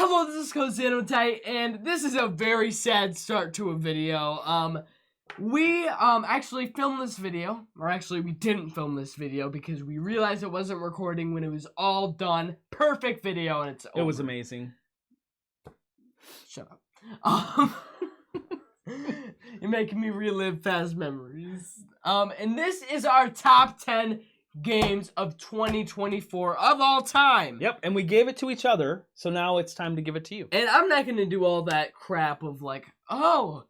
Hello, this is Cosinotite, and this is a very sad start to a video. We actually filmed this video, or actually we didn't film this video because we realized it wasn't recording when it was all done. Perfect video, and it's over. It was amazing. Shut up. You're making me relive past memories. And this is our top 10 games of 2024 of all time. Yep, and we gave it to each other, so now it's time to give it to you. And I'm not going to do all that crap of like, oh,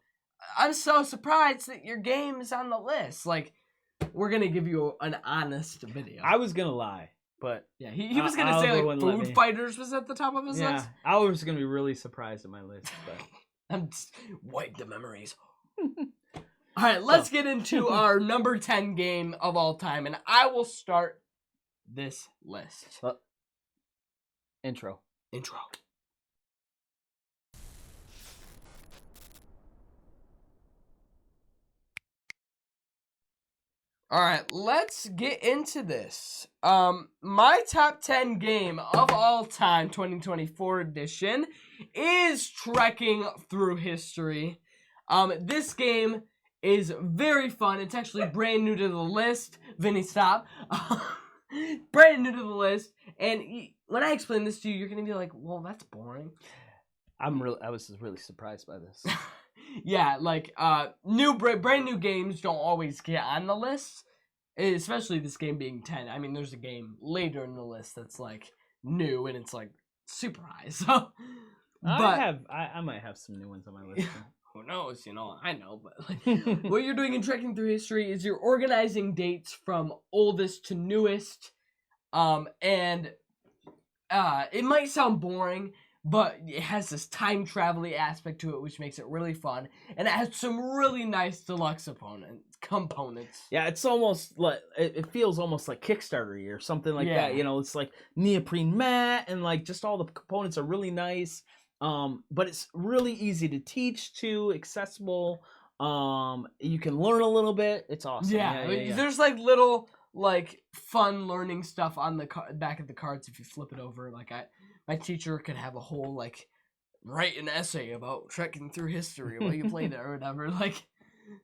I'm so surprised that your game is on the list. Like, we're going to give you an honest video. I was going to lie, but... Yeah, he was going to say like Food Fighters was at the top of his list. Yeah, I was going to be really surprised at my list, but... I'm just wipe the memories. All right, let's get into our number 10 game of all time, and I will start this list. Intro. All right, let's get into this. My top 10 game of all time, 2024 edition, is Trekking Through History. This game is very fun. It's actually brand new to the list. Vinnie, stop. Brand new to the list. And when I explain this to you, you're going to be like, well, that's boring. I was really surprised by this. Yeah, like, brand new games don't always get on the list. Especially this game being 10. I mean, there's a game later in the list that's, like, new, and it's, like, super high. So, but I might have some new ones on my list. Who knows, I know, but like, what you're doing in Trekking Through History is you're organizing dates from oldest to newest, and it might sound boring, but it has this time travel-y aspect to it, which makes it really fun, and it has some really nice deluxe components. Yeah, it's almost like, it feels almost like Kickstarter-y or something like that, it's like neoprene mat, and like just all the components are really nice. But it's really easy to teach too, accessible. You can learn a little bit. It's awesome. Yeah. There's like little like fun learning stuff on the back of the cards if you flip it over. Like my teacher could have a whole like write an essay about trekking through history while you played it or whatever. Like,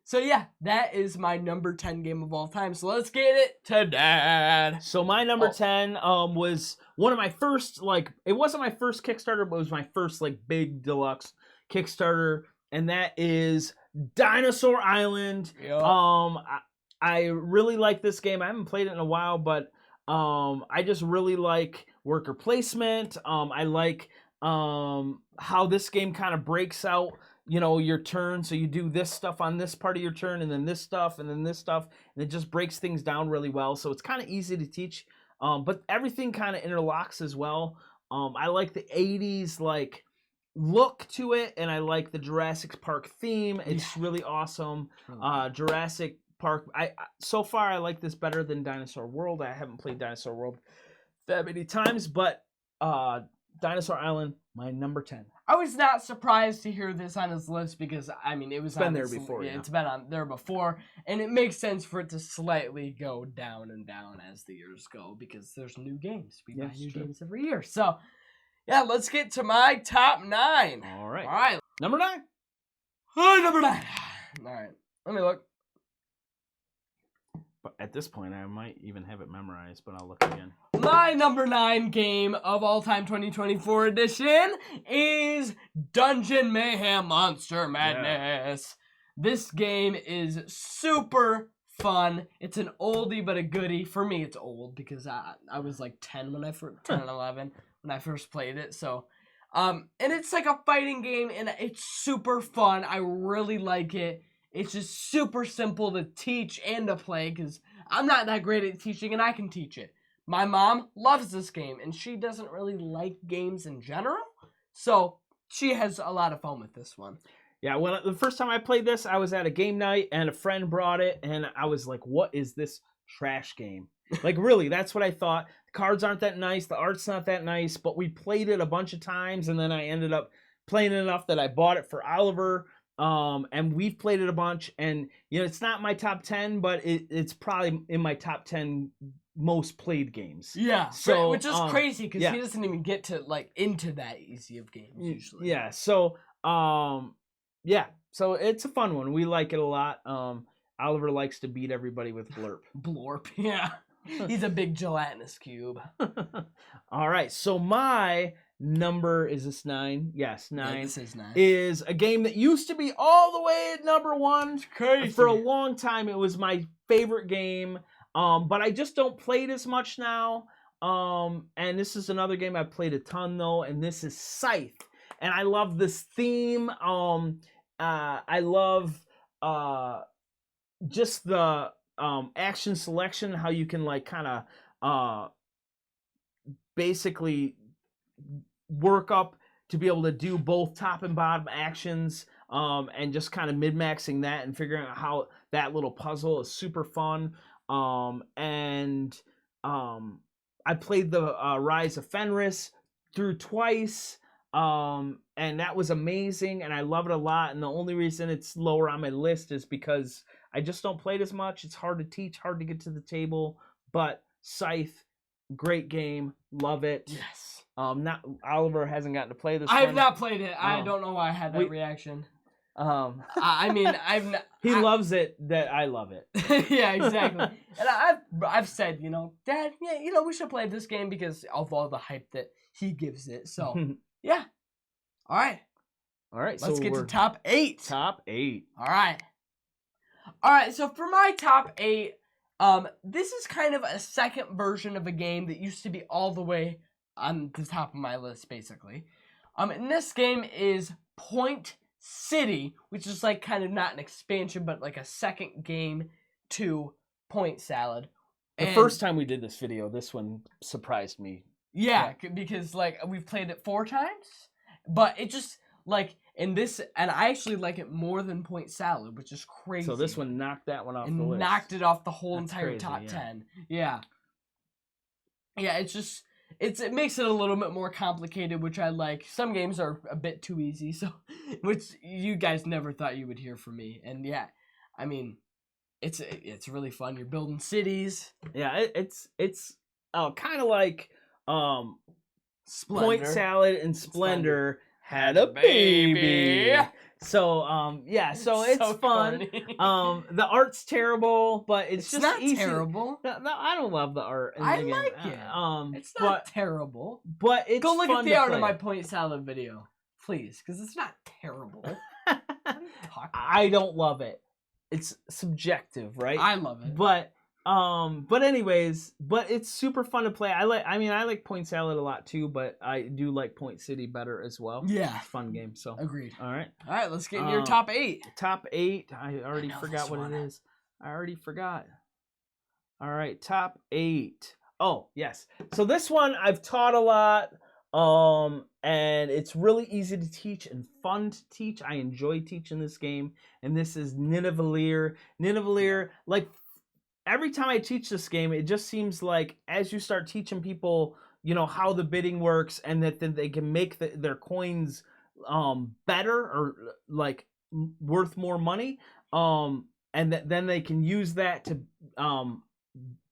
so yeah, that is my number 10 game of all time. So let's get it to Dad. So my number 10 was one of my first, like, it wasn't my first Kickstarter, but it was my first like big deluxe Kickstarter, and that is Dinosaur Island. Yep. I really like this game. I haven't played it in a while, but I just really like worker placement. I like how this game kind of breaks out, your turn. So you do this stuff on this part of your turn, and then this stuff, and then this stuff, and it just breaks things down really well. So it's kind of easy to teach, but everything kind of interlocks as well. I like the 80s like look to it, and I like the Jurassic Park theme. It's really awesome. Jurassic Park. So far I like this better than Dinosaur World. I haven't played Dinosaur World that many times, but Dinosaur Island, my number 10. I was not surprised to hear this on his list because, I mean, it was been there before. Yeah, it's been on there before, and it makes sense for it to slightly go down and down as the years go because there's new games. We buy new games every year. So, yeah, let's get to my top 9. All right. All right. Number 9. Oh, number 9. All right. Let me look. But at this point, I might even have it memorized, but I'll look again. My number 9 game of all time 2024 edition is Dungeon Mayhem Monster Madness. Yeah. This game is super fun. It's an oldie but a goodie. For me, it's old because I was like 10 when 10 and 11 when I first played it. So, and it's like a fighting game, and it's super fun. I really like it. It's just super simple to teach and to play because I'm not that great at teaching, and I can teach it. My mom loves this game, and she doesn't really like games in general, so she has a lot of fun with this one. Yeah, the first time I played this, I was at a game night, and a friend brought it, and I was like, what is this trash game? Like, really, that's what I thought. The cards aren't that nice, the art's not that nice, but we played it a bunch of times, and then I ended up playing it enough that I bought it for Oliver, And we've played it a bunch, and it's not my top 10, but it's probably in my top 10 most played games. Yeah, so which is crazy because yeah. he doesn't even get to like into that easy of games usually. Yeah, so yeah, so it's a fun one. We like it a lot. Oliver likes to beat everybody with Blurp. Blorp, yeah. He's a big gelatinous cube. All right, so my number is this 9. Yes, 9. Yeah, this is 9. Is a game that used to be all the way at number 1. It's crazy. For a long time, it was my favorite game. But I just don't play it as much now. And this is another game I've played a ton though, and this is Scythe. And I love this theme. I love just the action selection, how you can like kind of basically work up to be able to do both top and bottom actions, and just kind of mid-maxing that and figuring out how that little puzzle is super fun. I played the Rise of Fenris through twice, and that was amazing, and I love it a lot. And the only reason it's lower on my list is because I just don't play it as much. It's hard to teach, hard to get to the table. But Scythe, great game, love it. Yes. Not Oliver hasn't gotten to play this. I have not played it. I don't know why I had that reaction. I mean, I've not, he loves it that I love it. Yeah, exactly. And I've said, Dad, yeah, we should play this game because of all the hype that he gives it. So yeah. All right. Let's get to top 8. Top 8. All right. So for my top 8, this is kind of a second version of a game that used to be all the way on the top of my list, basically. And this game is Point City, which is like kind of not an expansion, but like a second game to Point Salad. The first time we did this video, this one surprised me. Yeah, because like we've played it 4 times, but it just like in this, and I actually like it more than Point Salad, which is crazy. So this one knocked that one off the list. Knocked it off the whole That's entire crazy, top yeah. 10. Yeah. Yeah, it's just it makes it a little bit more complicated, which I like. Some games are a bit too easy, so which you guys never thought you would hear from me. And yeah, I mean, it's really fun. You're building cities. Yeah, it's kind of like Splendor. Point Salad and Splendor had a baby. So yeah, so it's so fun. The art's terrible, but it's just not easy. Terrible. No, I don't love the art. I like it. It's not terrible. But it's go look fun at the art play. of my Point Salad video, please, because it's not terrible. I don't love it. It's subjective, right? I love it. But anyways, it's super fun to play. I like Point Salad a lot too, but I do like Point City better as well. Yeah. Fun game. So agreed. All right, let's get in your top 8. Top 8. I already forgot what it is. I already forgot. All right, top 8. Oh, yes. So this one I've taught a lot. And it's really easy to teach and fun to teach. I enjoy teaching this game, and this is Nineveh. Nineveh, like every time I teach this game, it just seems like as you start teaching people, how the bidding works, and that then they can make their coins better or like worth more money, and then they can use that to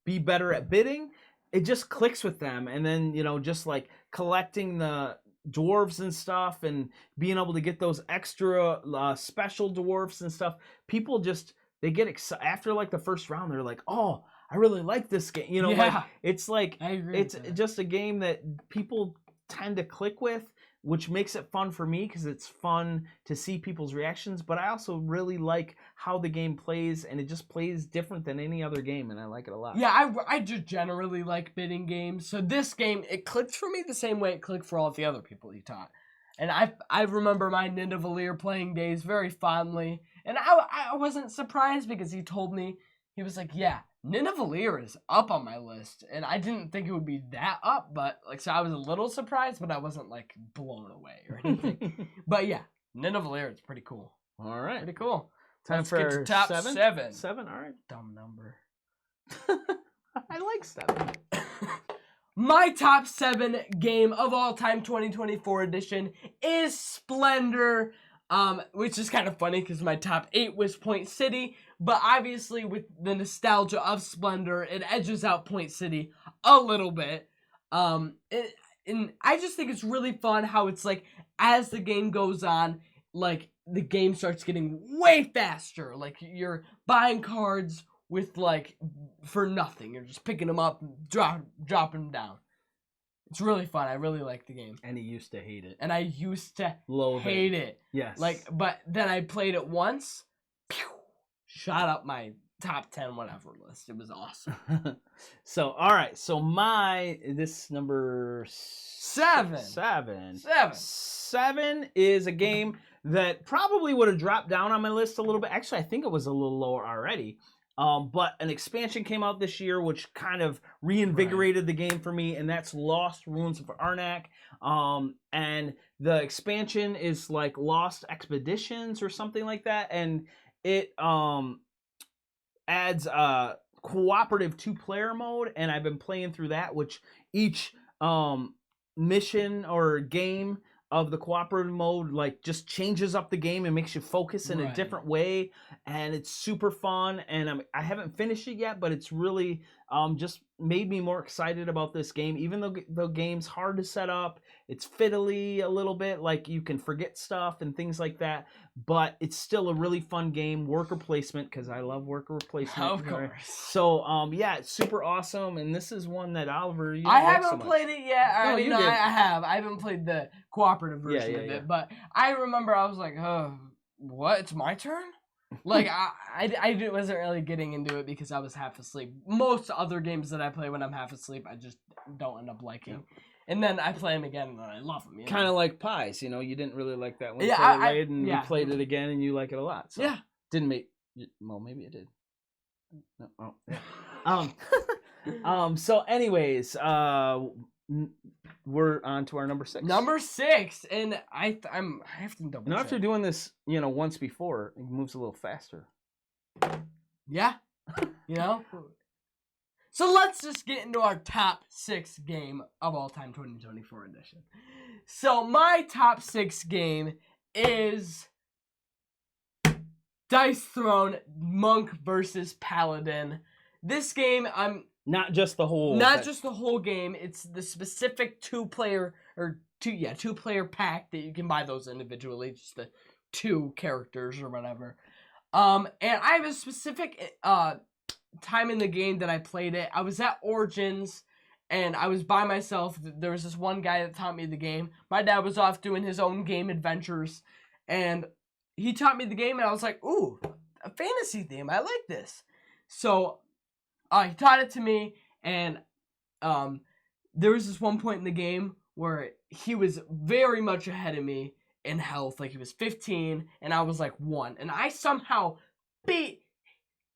be better at bidding. It just clicks with them, and then just like collecting the dwarves and stuff and being able to get those extra special dwarfs and stuff, people just they get excited after like the first round. They're like, oh, I really like this game. Like it's like it's just a game that people tend to click with, which makes it fun for me because it's fun to see people's reactions. But I also really like how the game plays, and it just plays different than any other game, and I like it a lot. Yeah, I just generally like bidding games. So this game, it clicked for me the same way it clicked for all of the other people he taught. And I remember my Nineveh playing days very fondly. And I wasn't surprised because he told me, he was like, yeah, Nineveh is up on my list. And I didn't think it would be that up, but like, so I was a little surprised, but I wasn't like blown away or anything. But yeah, Nineveh is pretty cool. All right. Pretty cool. Time Let's for get to top 7. 7, all right. Dumb number. I like 7. My top 7 game of all time 2024 edition is Splendor. Which is kind of funny because my top 8 was Point City, but obviously with the nostalgia of Splendor, it edges out Point City a little bit. And I just think it's really fun how it's like, as the game goes on, like, the game starts getting way faster. Like, you're buying cards with, like, for nothing. You're just picking them up and dropping them down. It's really fun. I really like the game. And he used to hate it. And I used to Loathe hate it. Yes. Like, but then I played it once, shot up my top 10 whatever list. It was awesome. So, all right. So this number 7. 7 is a game that probably would have dropped down on my list a little bit. Actually, I think it was a little lower already. But an expansion came out this year, which kind of reinvigorated the game for me, and that's Lost Ruins of Arnak. And the expansion is like Lost Expeditions or something like that, and it adds a cooperative 2-player mode, and I've been playing through that, which each mission or game of the cooperative mode like just changes up the game and makes you focus in a different way, and it's super fun. And I haven't finished it yet, but it's really just made me more excited about this game. Even though the game's hard to set up, it's fiddly a little bit, like you can forget stuff and things like that, but it's still a really fun game. Worker placement, because I love worker placement. Of course. So yeah, it's super awesome, and this is one that Oliver, you I like haven't so much. played it yet. No, you did. I have. I haven't played the cooperative version of it, yeah. but I remember I was like, oh, what? It's my turn? Like, I wasn't really getting into it because I was half asleep. Most other games that I play when I'm half asleep, I just don't end up liking. Yeah. And then I play them again, and I love them. Kind of like Pies, you didn't really like that one. Yeah, and you played it again, and you like it a lot. So yeah. Didn't make... Well, maybe it did. No, oh, yeah. So anyways, we're on to our number 6. Number 6, and I have to double check. And after doing this, once before, it moves a little faster. Yeah, So let's just get into our top 6 game of all time 2024 edition. So my top 6 game is Dice Throne Monk versus Paladin. This game, not just the whole game. It's the specific 2-player pack that you can buy those individually, just the 2 characters or whatever. And I have a specific time in the game that I played it. I was at Origins, and I was by myself. There was this one guy that taught me the game. My dad was off doing his own game adventures, and he taught me the game, and I was like, ooh, a fantasy theme. I like this. So he taught it to me, and there was this one point in the game where he was very much ahead of me in health. Like, he was 15, and I was like 1. And I somehow beat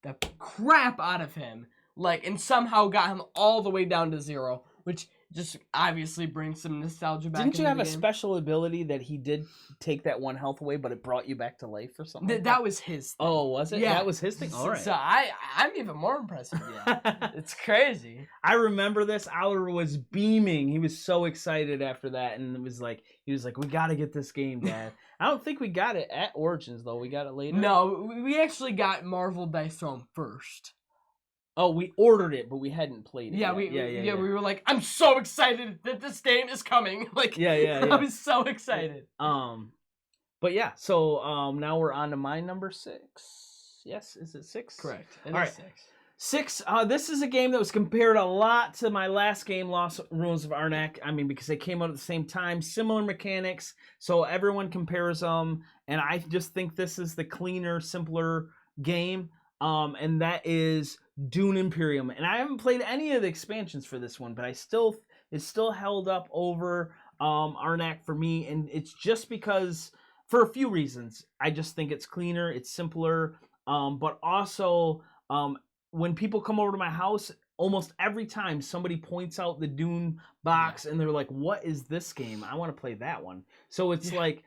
the crap out of him, and somehow got him all the way down to 0, which just obviously brings some nostalgia back. Didn't you have a game. Special ability that he did take that 1 health away, but it brought you back to life or something? That was his thing. Oh, was it? Yeah. That was his thing? All right. So I'm even more impressed with you. It's crazy. I remember this. Oliver was beaming. He was so excited after that, and he was like, we got to get this game, Dad. I don't think we got it at Origins, though. We got it later. No, we actually got Marvel Dice Throne first. Oh, we ordered it, but we hadn't played it. Yeah, yet. we were like, I'm so excited that this game is coming. Yeah. I was so excited. But yeah, so now we're on to my number 6. Yes, is it 6? Correct. All right. 6. This is a game that was compared a lot to my last game, Lost Ruins of Arnak. I mean, because they came out at the same time, similar mechanics, so everyone compares them, and I just think this is the cleaner, simpler game, and that is Dune Imperium. And I haven't played any of the expansions for this one, but it's still held up over Arnak for me, and it's just because, for a few reasons. I just think it's cleaner, it's simpler, but also when people come over to my house, almost every time somebody points out the Dune box and they're like, what is this game? I want to play that one. So it's like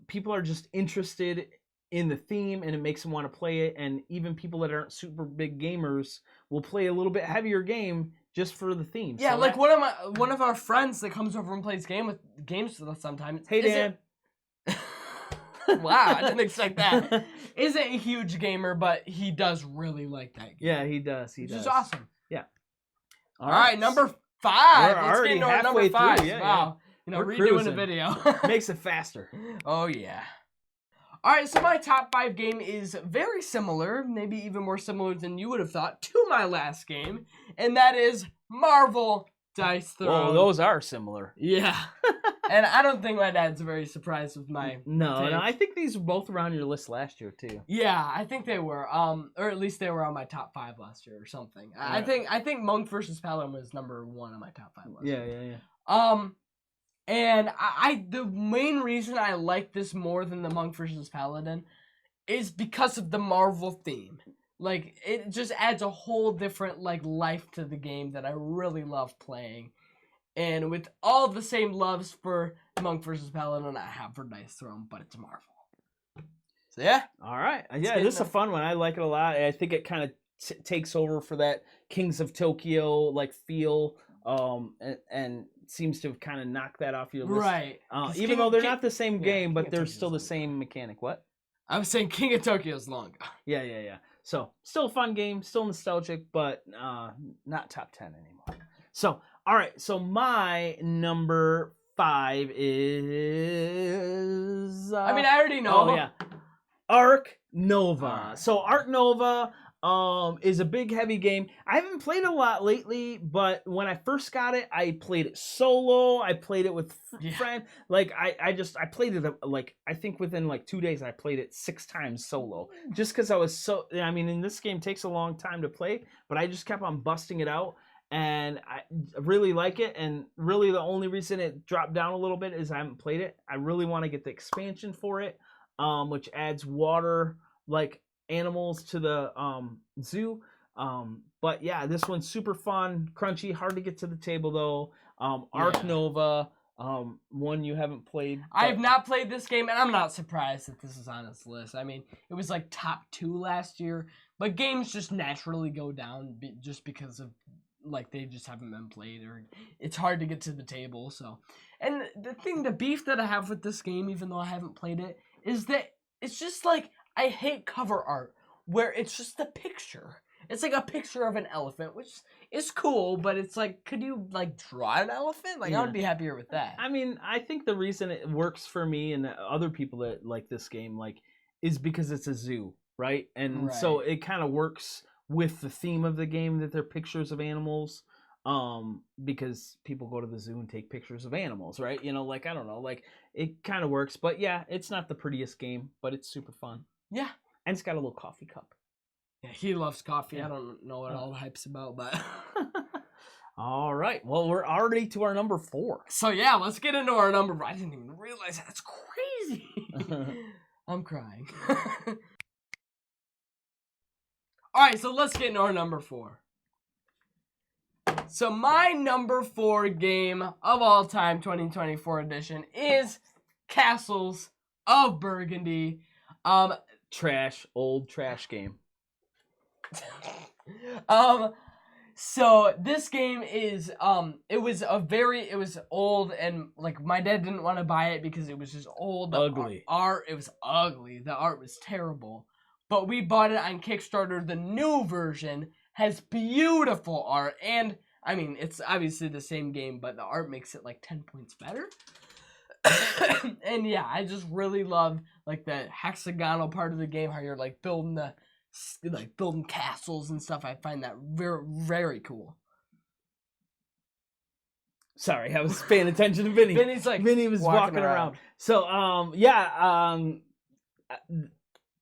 people are just interested in the theme, and it makes them want to play it. And even people that aren't super big gamers will play a little bit heavier game just for the theme. Yeah, so one of our friends that comes over and plays games with us sometimes. Hey, Dan. Wow, I didn't expect that. Isn't a huge gamer, but he does really like that game. Yeah, he does. He which does. is awesome. Yeah. All right, number 5. We're Let's already get into our number halfway 5. through, yeah, Wow. You know, We're redoing cruising. a video. Makes it faster. Oh, yeah. All right, so my top 5 game is very similar, maybe even more similar than you would have thought, to my last game, and that is Marvel Dice Throne. Well, those are similar. Yeah. And I don't think my dad's very surprised with my No, take. I think these were both around your list last year too. Yeah, I think they were. Or at least they were on my top 5 last year or something. I think Monk versus Paladin was number 1 on my top 5 last year. Yeah. And I the main reason I like this more than the Monk versus Paladin is because of the Marvel theme. Like, it just adds a whole different life to the game that I really love playing. And with all the same loves for Monk versus Paladin I have for Dice Throne, but it's Marvel. So yeah. All right. Yeah, this is a fun one. I like it a lot. I think it kind of takes over for that Kings of Tokyo feel, and seems to have kind of knocked that off your list. Right. Even though they're not the same game, but they're still the same mechanic. What? I was saying King of Tokyo is longer. Yeah. So, still a fun game, still nostalgic, but not top 10 anymore. So, all right. So, my number 5 is... I mean, I already know. Oh, yeah. Ark Nova. Alright. So, Ark Nova is a big, heavy game. I haven't played a lot lately, but when I first got it, I played it solo. I played it with friends. I played it I think within 2 days I played it 6 times solo, just because I was so. I mean, in this game takes a long time to play, but I just kept on busting it out, and I really like it. And really, the only reason it dropped down a little bit is I haven't played it. I really want to get the expansion for it, which adds water animals to the zoo. But yeah, this one's super fun, crunchy, hard to get to the table though. Ark Nova, one you haven't played. I have not played this game, and I'm not surprised that this is on this list. I mean, it was top 2 last year, but games just naturally go down just because of they just haven't been played, or it's hard to get to the table. So, and the beef that I have with this game, even though I haven't played it, is that it's just I hate cover art where it's just a picture. It's a picture of an elephant, which is cool, but it's could you draw an elephant? I would be happier with that. I mean, I think the reason it works for me and other people that like this game is because it's a zoo, right? And so it kind of works with the theme of the game that they're pictures of animals. Because people go to the zoo and take pictures of animals, right? I don't know, it kind of works. But yeah, it's not the prettiest game, but it's super fun. Yeah. And it's got a little coffee cup. Yeah, he loves coffee. Yeah. I don't know what all the hype's about, but... All right. Well, we're already to our number 4. So yeah, let's get into our number 4. I didn't even realize that's crazy. I'm crying. All right, so let's get into our number 4. So my number 4 game of all time, 2024 edition, is Castles of Burgundy. Old trash game. So this game is it was old, and my dad didn't want to buy it because it was just old. Ugly. It was ugly. The art was terrible. But we bought it on Kickstarter. The new version has beautiful art, and I mean, it's obviously the same game, but the art makes it 10 points better. And yeah, I just really love the hexagonal part of the game, how you're building building castles and stuff. I find that very, very cool. Sorry, I was paying attention to Vinny. Vinny was walking around. So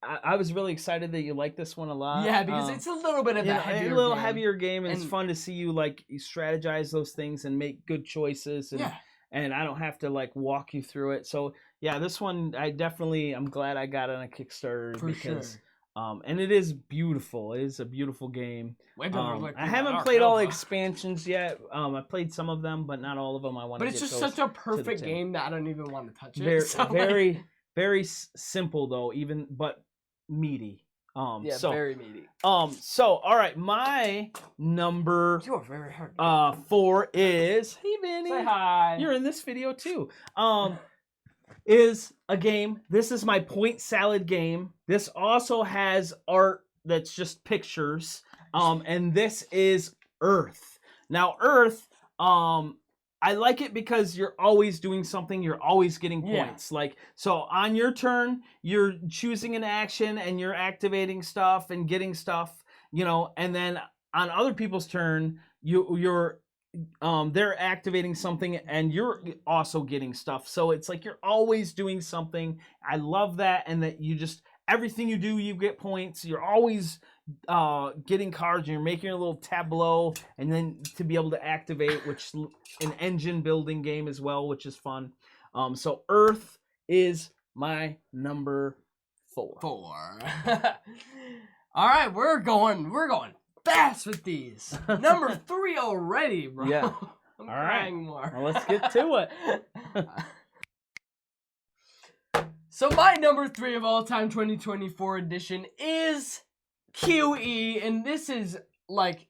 I was really excited that you like this one a lot. Yeah, because it's a little bit of a heavier game, and it's fun to see you you strategize those things and make good choices, and I don't have to walk you through it. So yeah, this one I'm glad I got it on a Kickstarter because and it is beautiful. It is a beautiful game. I haven't played all the expansions yet. I played some of them, but not all of them. But it's just such a perfect game that I don't even want to touch it. Very simple though, but meaty. Very meaty. So all right, my number you are very hard. 4 is, hey Vinny. Say hi. You're in this video too. is a game. This is my point salad game. This also has art that's just pictures. And this is Earth. Now, Earth, I like it because you're always doing something. You're always getting points. Like, so on your turn, you're choosing an action and you're activating stuff and getting stuff, and then on other people's turn, you're they're activating something and you're also getting stuff. So it's like you're always doing something. I love that. And that you just, everything you do, you get points. You're always getting cards and you're making a little tableau, and then to be able to activate, which an engine building game as well, which is fun. So Earth is my number 4. All right, we're going fast with these. Number 3 already, bro. Yeah. I'm crying more. Well, let's get to it. So my number 3 of all time 2024 edition is QE, and this is like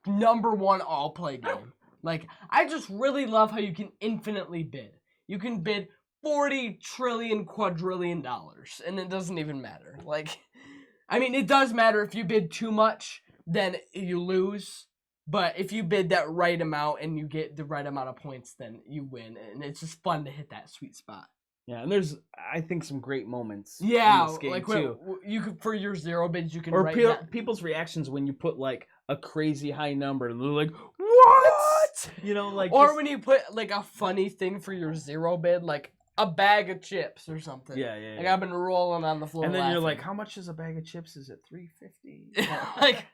number 1 all play game. Like, I just really love how you can infinitely bid. You can bid 40 trillion quadrillion dollars, and it doesn't even matter. Like, I mean, it does matter. If you bid too much, then you lose. But if you bid that right amount and you get the right amount of points, then you win. And it's just fun to hit that sweet spot. Yeah, and there's, I think, some great moments in this game, like too. You could, for your 0 bids, you can or write people's reactions when you put, like, a crazy high number, and they're like, what? Like... Or when you put, like, a funny thing for your 0 bid, like a bag of chips or something. Yeah. Like, I've been rolling on the floor and then laughing. You're like, how much is a bag of chips? Is it $3.50? Like,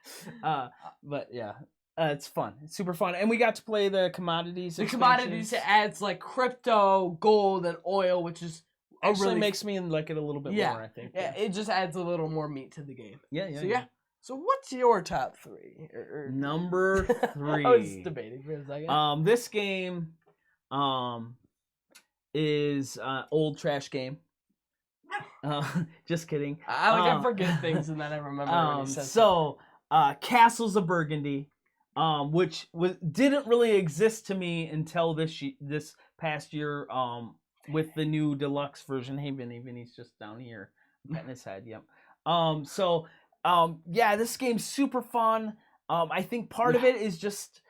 but yeah, it's fun. It's super fun, and we got to play the commodities. The commodities, it adds like crypto, gold, and oil, which is actually makes me like it a little bit more. I think. Yeah, it just adds a little more meat to the game. Yeah. So what's your top 3? Number 3. I was debating for a second. This game, is old trash game. Just kidding. I forget things and then I remember when you said so. Castles of Burgundy, which didn't really exist to me until this past year, with the new deluxe version. Hey, Vinnie's just down here petting his head. Yep. This game's super fun. I think part of it is just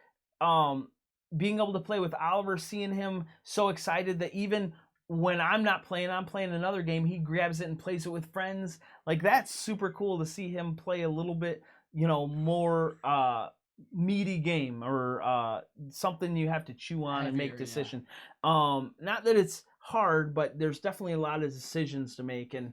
being able to play with Oliver, seeing him so excited that even when I'm playing another game, he grabs it and plays it with friends. Like, that's super cool to see him play a little bit, more meaty game, or something you have to chew on and make decisions. Not that it's hard, but there's definitely a lot of decisions to make, and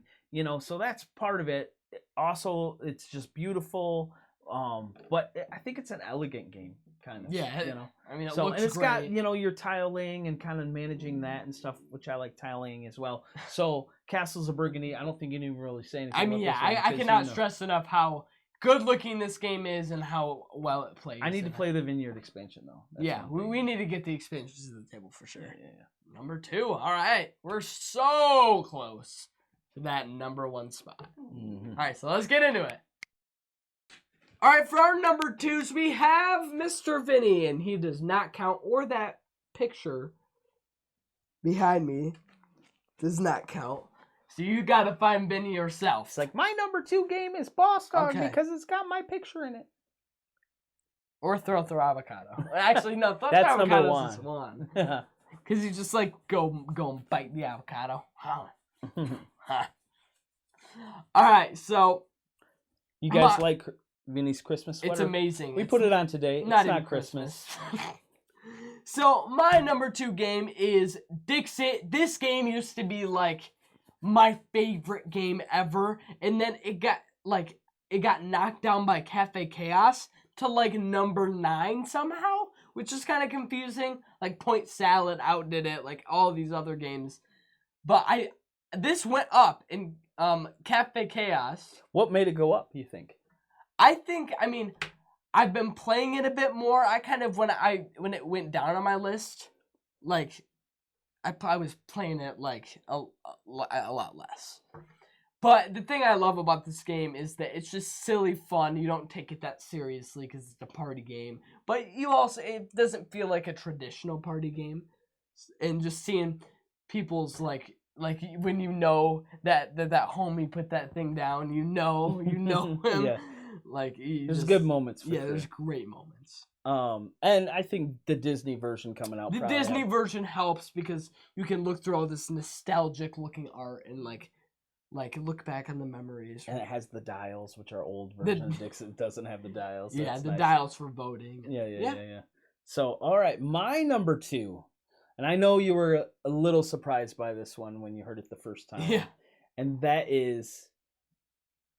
so that's part of it. Also, it's just beautiful, but I think it's an elegant game, kind of. I mean, it so looks and it's great. got your tiling and kind of managing that and stuff, which I like tiling as well. So Castles of Burgundy, I don't think you need to really say anything. I mean, I cannot stress enough how good looking this game is and how well it plays. I need to play the Vineyard expansion though. That's we need to get the expansions to the table for sure. Yeah. Number 2. All right, we're so close to that number 1 spot. Mm-hmm. All right, so let's get into it. All right, for our number 2s, we have Mr. Vinnie, and he does not count, or that picture behind me does not count. So you gotta find Vinnie yourself. It's like, my number 2 game is Boss Dog because it's got my picture in it. Or Throw Avocado. Actually, no, Throw That's Avocado is number 1. Because you just like go and bite the avocado. All right, so you guys like Vinnie's Christmas sweater? It's amazing. We put it on today. It's not Christmas. So my number 2 game is Dixit. This game used to be like my favorite game ever, and then it got knocked down by Cafe Chaos to like number 9 somehow, which is kind of confusing. Like Point Salad outdid it, like all these other games, but this went up in Cafe Chaos. What made it go up, you think? I mean, I've been playing it a bit more. I kind of, when it went down on my list, like, I was playing it, like, a lot less. But the thing I love about this game is that it's just silly fun. You don't take it that seriously because it's a party game. But it doesn't feel like a traditional party game. And just seeing people's like when you know that homie put that thing down, you know him. Yeah. Like There's good moments. For sure. There's great moments. And I think the Disney version coming out. The Disney version helps because you can look through all this nostalgic looking art and like look back on the memories. And it has the dials, which are old version. Dixon doesn't have the dials. Yeah, the nice. Dials for voting. Yeah. So, all right, my number 2, and I know you were a little surprised by this one when you heard it the first time. Yeah. And that is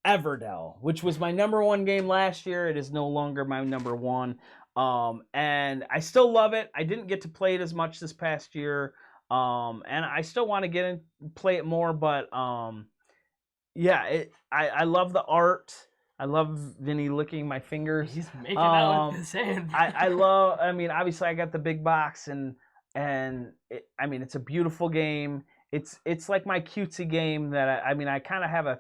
Everdell, which was my number 1 game last year. It is no longer my number 1. And I still love it. I didn't get to play it as much this past year. And I still want to get in play it more, but yeah, I love the art. I love Vinnie licking my fingers. He's making out with his hand. I mean, obviously I got the big box and it's a beautiful game. It's like my cutesy game that I kind of have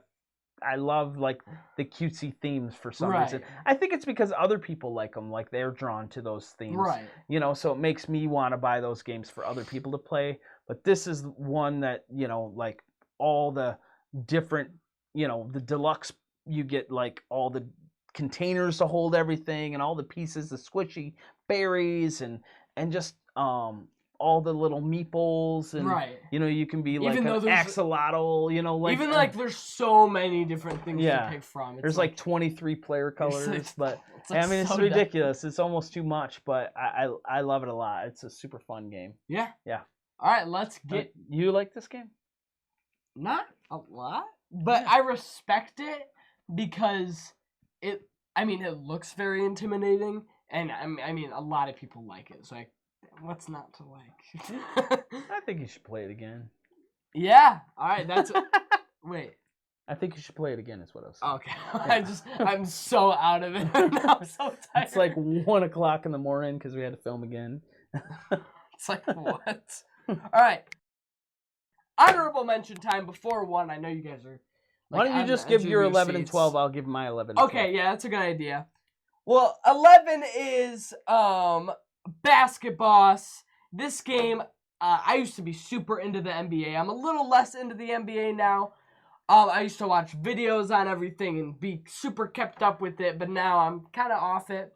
I love like the cutesy themes for some reason. I think it's because other people like them, like they're drawn to those themes. Right. You know, so it makes me want to buy those games for other people to play. But this is one that, you know, like all the different, you know, the deluxe, you get like all the containers to hold everything and all the pieces, the squishy berries and just all the little meeples and you know, you can be like an axolotl, you know, like even like there's so many different things to pick from. There's like 23 player colors, but I mean, it's ridiculous. It's almost too much, but I love it a lot. It's a super fun game. Yeah. Yeah. All right, let's get. You like this game? Not a lot, but I respect it because it looks very intimidating, and I mean, a lot of people like it. So what's not to like? I think you should play it again. Yeah. All right. That's wait. I think you should play it again. Is what I was saying. Okay. Yeah. I'm so out of it. I'm so tired. It's like 1 o'clock in the morning because we had to film again. It's like what? All right. Honorable mention time before 1. I know you guys are. Why don't you just give your 11 and 12? I'll give my 11 and 12. Okay, yeah, that's a good idea. Well, 11 is Basketball. This game, I used to be super into the NBA. I'm a little less into the NBA now. I used to watch videos on everything and be super kept up with it, but now I'm kind of off it.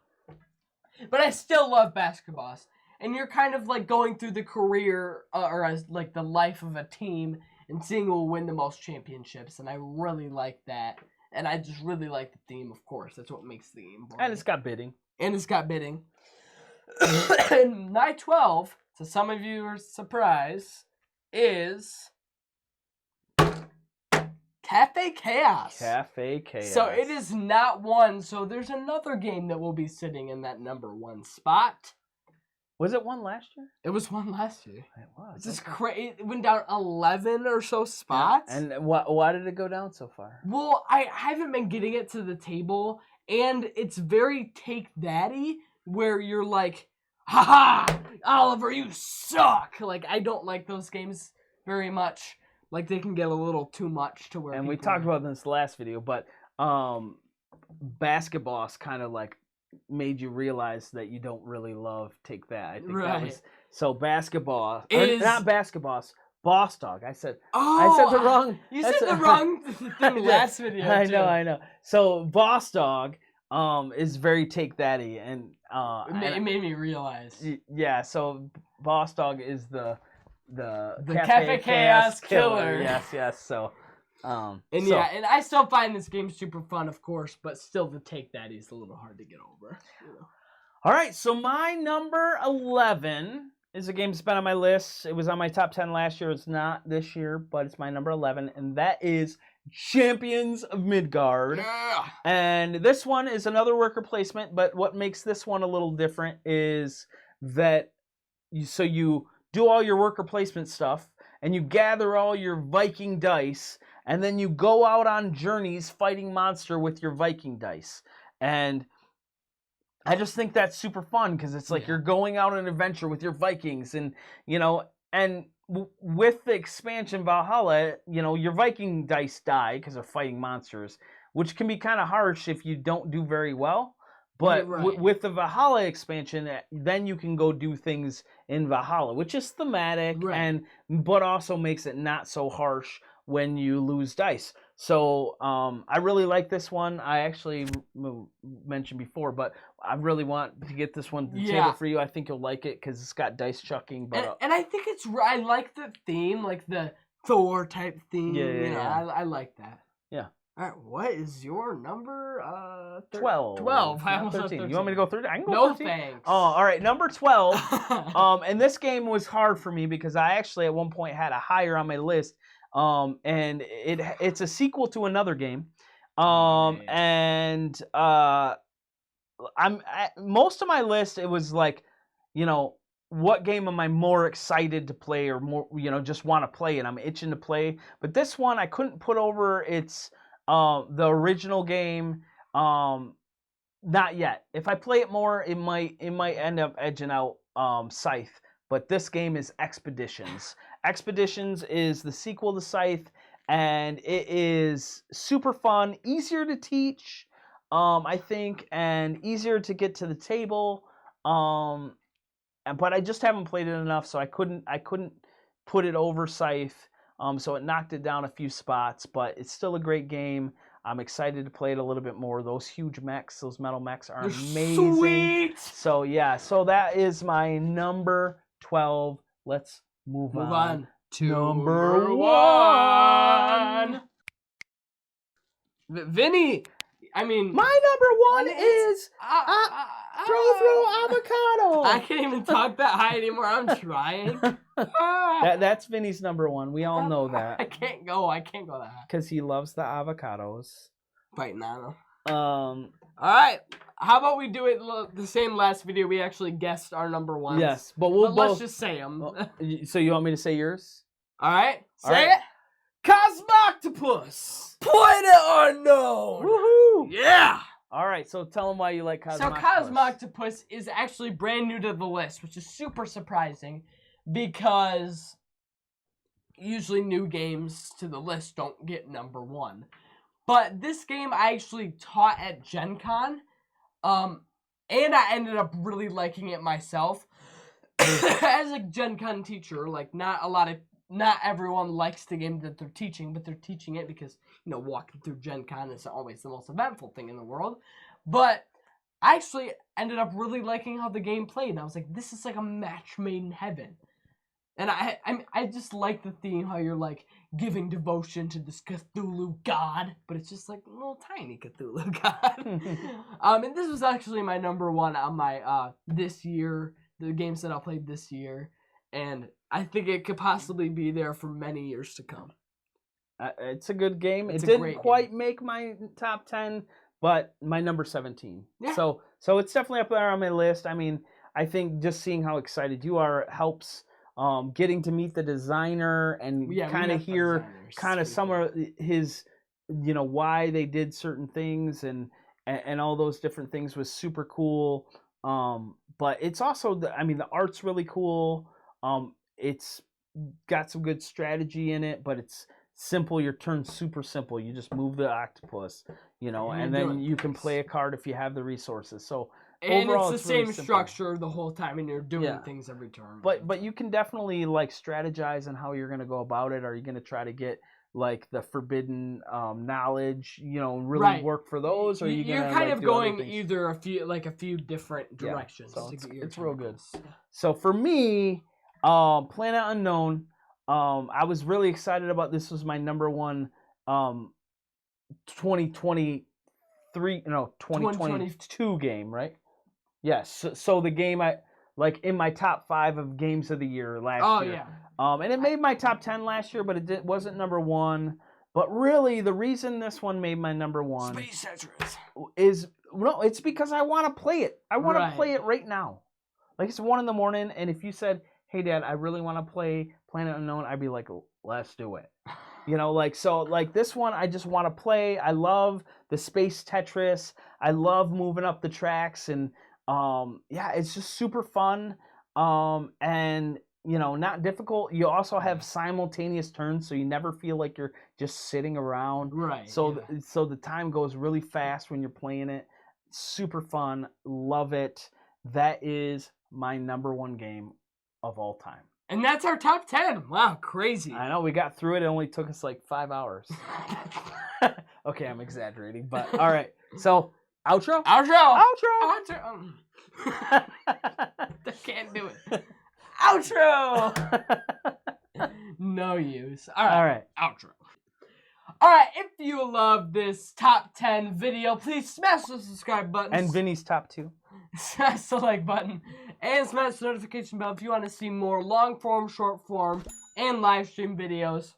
But I still love basketball. And you're kind of like going through the career or as like the life of a team and seeing who will win the most championships. And I really like that. And I just really like the theme, of course. That's what makes the game boring. And it's got bidding. And my 12, so some of you are surprised, is Cafe Chaos. Cafe Chaos. So it is not 1. So there's another game that will be sitting in that number 1 spot. Was it 1 last year? It was 1 last year. It was. It's just crazy. It went down 11 or so spots. Yeah. And why did it go down so far? Well, I haven't been getting it to the table, and it's very Take Thatty, where you're like, haha, Oliver, you suck. Like, I don't like those games very much. Like, they can get a little too much to where. And we talked about this last video, but Basketball's kind of like made you realize that you don't really love Take That. I think that was so Basketball is not Basketball. Boss Dog. I said the wrong. You said the wrong thing last video. I know. So Boss Dog is very Take Thatty, and it made me realize. Yeah. So Boss Dog is the Cafe Chaos killer. Yes. So. And I still find this game super fun, of course, but still the Take That is a little hard to get over. You know? All right, so my number 11 is a game that's been on my list. It was on my top 10 last year. It's not this year, but it's my number 11, and that is Champions of Midgard. Yeah. And this one is another worker placement, but what makes this one a little different is that you do all your worker placement stuff, and you gather all your Viking dice, and then you go out on journeys fighting monster with your Viking dice. And I just think that's super fun because it's like you're going out on an adventure with your Vikings, and with the expansion Valhalla, your Viking dice die because of fighting monsters, which can be kind of harsh if you don't do very well. But Right. with the Valhalla expansion, then you can go do things in Valhalla, which is thematic Right. but also makes it not so harsh when you lose dice. So I really like this one. I actually mentioned before, but I really want to get this one to the table for you. I think you'll like it because it's got dice chucking. But and I think I like the theme, like the Thor type theme. Yeah. I like that. Yeah. All right, what is your number? 12. 12. I Not almost said 13. You want me to go 13? I can go No 13. thanks. Oh, all right. Number 12. And this game was hard for me because I actually at one point had a higher on my list. And it's a sequel to another game. And most of my list, it was like, what game am I more excited to play or more, just want to play and I'm itching to play. But this one I couldn't put over its the original game. Not yet. If I play it more, it might end up edging out Scythe. But this game is Expeditions. Expeditions is the sequel to Scythe, and it is super fun, easier to teach, I think, and easier to get to the table. But I just haven't played it enough, so I couldn't put it over Scythe. So it knocked it down a few spots, but it's still a great game. I'm excited to play it a little bit more. Those huge mechs, those metal mechs are amazing. Sweet. So yeah, so that is my number 12. Let's move on to number 1. Vinny, I mean, my number 1 is throw avocado. I can't even talk that high anymore. I'm trying. That's Vinny's number 1. We all know that. I can't go that high. Because he loves the avocados. Right now. All right. How about we do it the same last video? We actually guessed our number 1. Yes, but let's just say them. So you want me to say yours? All right. Say it. Cosmoctopus. Planet Unknown. Woohoo! Yeah. All right, so tell them why you like Cosmoctopus. So Cosmoctopus is actually brand new to the list, which is super surprising because usually new games to the list don't get number 1. But this game I actually taught at Gen Con, and I ended up really liking it myself. As a Gen Con teacher, like not everyone likes the game that they're teaching, but they're teaching it because, walking through Gen Con is always the most eventful thing in the world. But I actually ended up really liking how the game played, and I was like, this is like a match made in heaven. And I just like the theme, how you're like giving devotion to this Cthulhu god, but it's just like a little tiny Cthulhu god. And this was actually my number 1 on my this year, the games that I played this year, and I think it could possibly be there for many years to come. It's a good game. It didn't quite make my top 10, but my number 17. Yeah. So it's definitely up there on my list. I mean, I think just seeing how excited you are helps. Getting to meet the designer and kind of hear kind of some of his, why they did certain things and all those different things was super cool. But it's also the art's really cool. It's got some good strategy in it, but it's simple. Your turn's super simple. You just move the octopus, and then you can play a card if you have the resources. So and overall, it's the same structure the whole time, and you're doing things every turn. But you can definitely like strategize on how you're going to go about it. Are you going to try to get like the forbidden knowledge, really work for those, or are you going to? You're kind of going either a few different directions. So it's real good. So for me, Planet Unknown, I was really excited about. This was my number 1 2022 game, right? Yes. So the game I like in my top 5 of games of the year last year. And it made my top 10 last year, but it wasn't number 1. But really, the reason this one made my number 1 Space Tetris is it's because I want to play it. I want to play it right now. Like it's 1 a.m, and if you said, "Hey, Dad, I really want to play Planet Unknown," I'd be like, "Let's do it." Like this one, I just want to play. I love the Space Tetris. I love moving up the tracks, and it's just super fun. And not difficult. You also have simultaneous turns, so you never feel like you're just sitting around. Right. So the time goes really fast when you're playing it. super fun. Love it. That is my number 1 game of all time. And that's our top 10. Wow, crazy. I know we got through it. It only took us like 5 hours. Okay, I'm exaggerating, but all right. So, outro? Outro. Outro. I can't do it. Outro. No use. All right. Outro. All right. If you love this top 10 video, please smash the subscribe button. And Vinnie's top 2. Smash the like button. And smash the notification bell if you want to see more long form, short form, and live stream videos.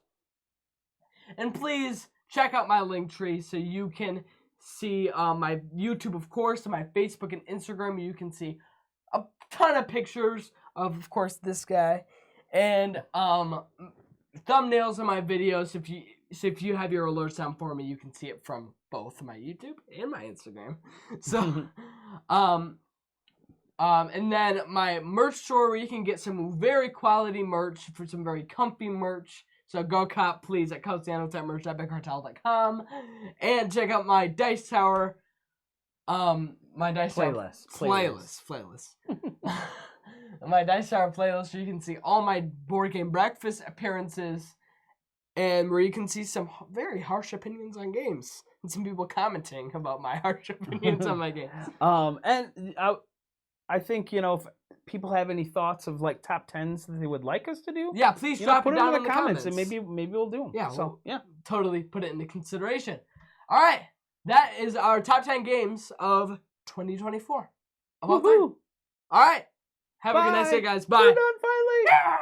And please check out my link tree so you can see my YouTube, of course, and my Facebook and Instagram. You can see a ton of pictures of course, this guy. And thumbnails of my videos. If you have your alerts on for me, you can see it from both my YouTube and my Instagram. So, and then my merch store where you can get some very quality merch for some very comfy merch. So go cop, please, at coastdown.merch.bigcartel.com. And check out my Dice Tower, my Dice Tower playlist. My Dice Tower playlist, where you can see all my Board Game Breakfast appearances, and where you can see some very harsh opinions on games, and some people commenting about my harsh opinions on my games. And I think, if people have any thoughts of like top 10s that they would like us to do, yeah, please drop put it them down in the comments, and maybe we'll do them. Yeah, so we'll totally put it into consideration. All right, that is our top 10 games of 2024. All right, have a good night, guys. Bye. We're done finally. Yeah!